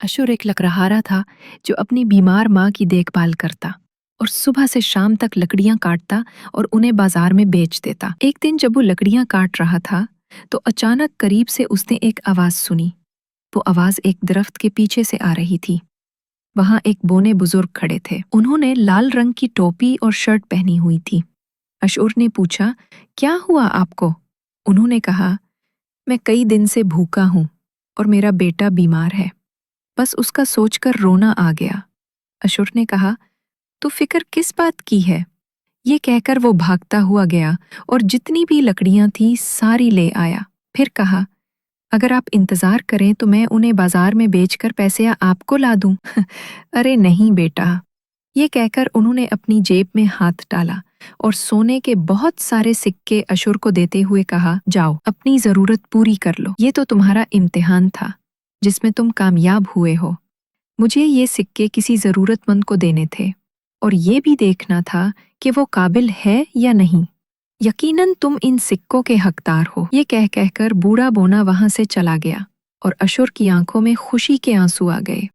अशुर एक लकड़हारा था जो अपनी बीमार माँ की देखभाल करता और सुबह से शाम तक लकड़ियां काटता और उन्हें बाजार में बेच देता। एक दिन जब वो लकड़ियां काट रहा था तो अचानक करीब से उसने एक आवाज सुनी। वो आवाज एक दरख्त के पीछे से आ रही थी। वहां एक बौने बुजुर्ग खड़े थे। उन्होंने लाल रंग की टोपी और शर्ट पहनी हुई थी। अशुर ने पूछा, क्या हुआ आपको? उन्होंने कहा, मैं कई दिन से भूखा हूँ और मेरा बेटा बीमार है। बस उसका सोचकर रोना आ गया। अशुर ने कहा, तू फिक्र किस बात की है? ये कहकर वो भागता हुआ गया और जितनी भी लकड़ियां थी सारी ले आया। फिर कहा, अगर आप इंतजार करें तो मैं उन्हें बाजार में बेचकर पैसे आपको ला दूं। अरे नहीं बेटा। ये कहकर उन्होंने अपनी जेब में हाथ डाला और सोने के बहुत सारे सिक्के अशुर को देते हुए कहा, जाओ अपनी जरूरत पूरी कर लो। ये तो तुम्हारा इम्तिहान था जिसमें तुम कामयाब हुए हो। मुझे ये सिक्के किसी जरूरतमंद को देने थे और ये भी देखना था कि वो काबिल है या नहीं। यकीनन तुम इन सिक्कों के हकदार हो। ये कह कहकर बूढ़ा बोना वहां से चला गया और अशुर की आंखों में खुशी के आंसू आ गए।